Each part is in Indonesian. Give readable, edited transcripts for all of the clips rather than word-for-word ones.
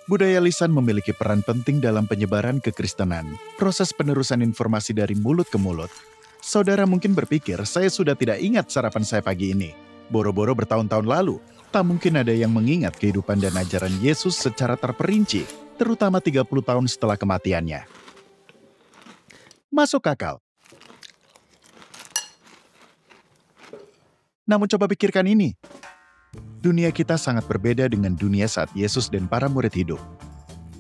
Budaya lisan memiliki peran penting dalam penyebaran kekristenan. Proses penerusan informasi dari mulut ke mulut. Saudara mungkin berpikir, saya sudah tidak ingat sarapan saya pagi ini. Boro-boro bertahun-tahun lalu, tak mungkin ada yang mengingat kehidupan dan ajaran Yesus secara terperinci, terutama 30 tahun setelah kematiannya. Masuk akal. Namun coba pikirkan ini. Dunia kita sangat berbeda dengan dunia saat Yesus dan para murid hidup.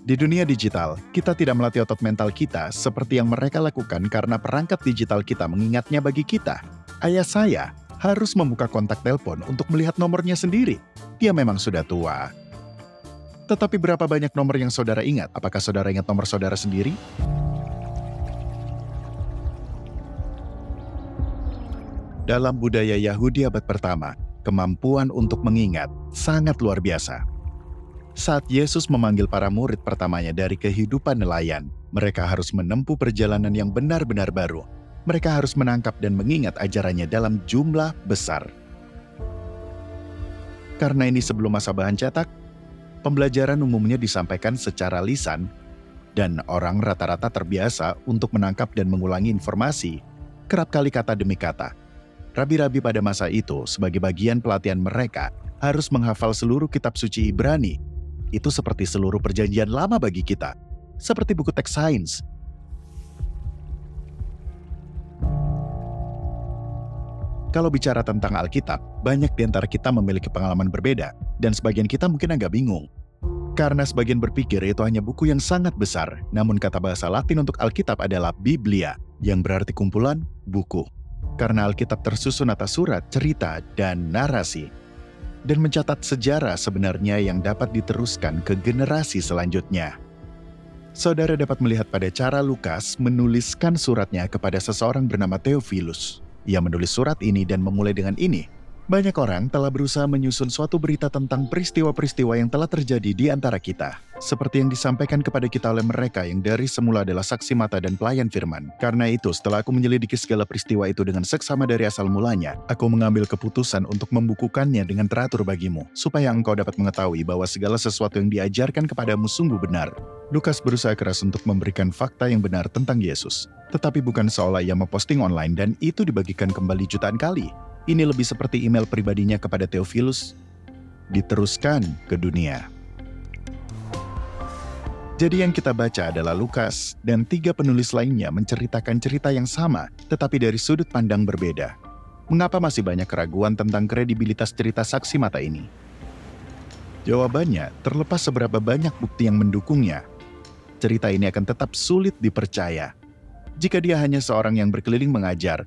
Di dunia digital, kita tidak melatih otot mental kita seperti yang mereka lakukan karena perangkat digital kita mengingatnya bagi kita. Ayah saya harus membuka kontak telepon untuk melihat nomornya sendiri. Dia memang sudah tua. Tetapi berapa banyak nomor yang saudara ingat? Apakah saudara ingat nomor saudara sendiri? Dalam budaya Yahudi abad pertama, kemampuan untuk mengingat sangat luar biasa. Saat Yesus memanggil para murid pertamanya dari kehidupan nelayan, mereka harus menempuh perjalanan yang benar-benar baru. Mereka harus menangkap dan mengingat ajarannya dalam jumlah besar. Karena ini sebelum masa bahan cetak, pembelajaran umumnya disampaikan secara lisan, dan orang rata-rata terbiasa untuk menangkap dan mengulangi informasi, kerap kali kata demi kata. Rabi-rabi pada masa itu, sebagai bagian pelatihan mereka, harus menghafal seluruh kitab suci Ibrani. Itu seperti seluruh perjanjian lama bagi kita, seperti buku teks sains. Kalau bicara tentang Alkitab, banyak di antara kita memiliki pengalaman berbeda, dan sebagian kita mungkin agak bingung. Karena sebagian berpikir itu hanya buku yang sangat besar, namun kata bahasa Latin untuk Alkitab adalah Biblia, yang berarti kumpulan buku. Karena Alkitab tersusun atas surat, cerita, dan narasi, dan mencatat sejarah sebenarnya yang dapat diteruskan ke generasi selanjutnya. Saudara dapat melihat pada cara Lukas menuliskan suratnya kepada seseorang bernama Theophilus. Ia menulis surat ini dan memulai dengan ini. Banyak orang telah berusaha menyusun suatu berita tentang peristiwa-peristiwa yang telah terjadi di antara kita. Seperti yang disampaikan kepada kita oleh mereka yang dari semula adalah saksi mata dan pelayan firman. Karena itu, setelah aku menyelidiki segala peristiwa itu dengan seksama dari asal mulanya, aku mengambil keputusan untuk membukukannya dengan teratur bagimu, supaya engkau dapat mengetahui bahwa segala sesuatu yang diajarkan kepadamu sungguh benar. Lukas berusaha keras untuk memberikan fakta yang benar tentang Yesus. Tetapi bukan seolah ia memposting online dan itu dibagikan kembali jutaan kali. Ini lebih seperti email pribadinya kepada Theophilus, diteruskan ke dunia. Jadi yang kita baca adalah Lukas dan 3 penulis lainnya menceritakan cerita yang sama, tetapi dari sudut pandang berbeda. Mengapa masih banyak keraguan tentang kredibilitas cerita saksi mata ini? Jawabannya, terlepas seberapa banyak bukti yang mendukungnya, cerita ini akan tetap sulit dipercaya. Jika dia hanya seorang yang berkeliling mengajar,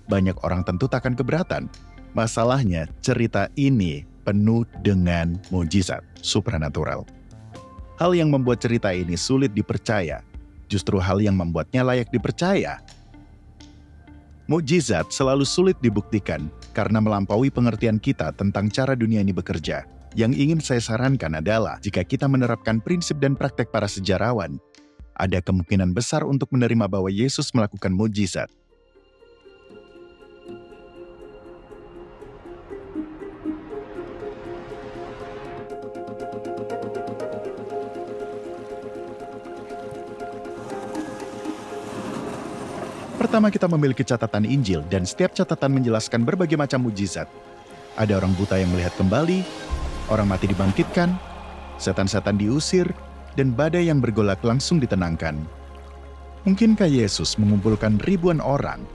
banyak orang tentu takkan keberatan. Masalahnya, cerita ini penuh dengan mujizat supranatural. Hal yang membuat cerita ini sulit dipercaya, justru hal yang membuatnya layak dipercaya. Mujizat selalu sulit dibuktikan karena melampaui pengertian kita tentang cara dunia ini bekerja. Yang ingin saya sarankan adalah, jika kita menerapkan prinsip dan praktek para sejarawan, ada kemungkinan besar untuk menerima bahwa Yesus melakukan mujizat. Pertama, kita memiliki catatan Injil, dan setiap catatan menjelaskan berbagai macam mujizat. Ada orang buta yang melihat kembali, orang mati dibangkitkan, setan-setan diusir, dan badai yang bergolak langsung ditenangkan. Mungkinkah Yesus mengumpulkan ribuan orang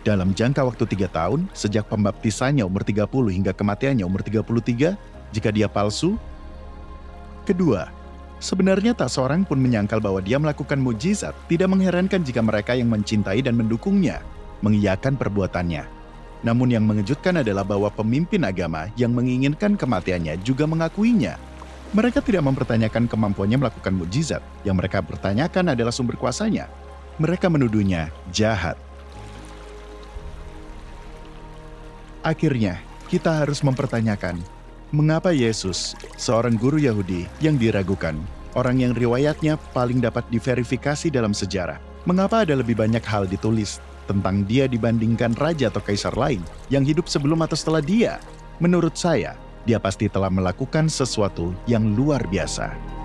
dalam jangka waktu 3 tahun, sejak pembaptisannya umur 30 hingga kematiannya umur 33, jika dia palsu? Kedua, sebenarnya tak seorang pun menyangkal bahwa dia melakukan mujizat. Tidak mengherankan jika mereka yang mencintai dan mendukungnya mengiyakan perbuatannya. Namun yang mengejutkan adalah bahwa pemimpin agama yang menginginkan kematiannya juga mengakuinya. Mereka tidak mempertanyakan kemampuannya melakukan mujizat. Yang mereka pertanyakan adalah sumber kuasanya. Mereka menuduhnya jahat. Akhirnya, kita harus mempertanyakan, mengapa Yesus, seorang guru Yahudi yang diragukan, orang yang riwayatnya paling dapat diverifikasi dalam sejarah, mengapa ada lebih banyak hal ditulis tentang dia dibandingkan raja atau kaisar lain yang hidup sebelum atau setelah dia? Menurut saya, dia pasti telah melakukan sesuatu yang luar biasa.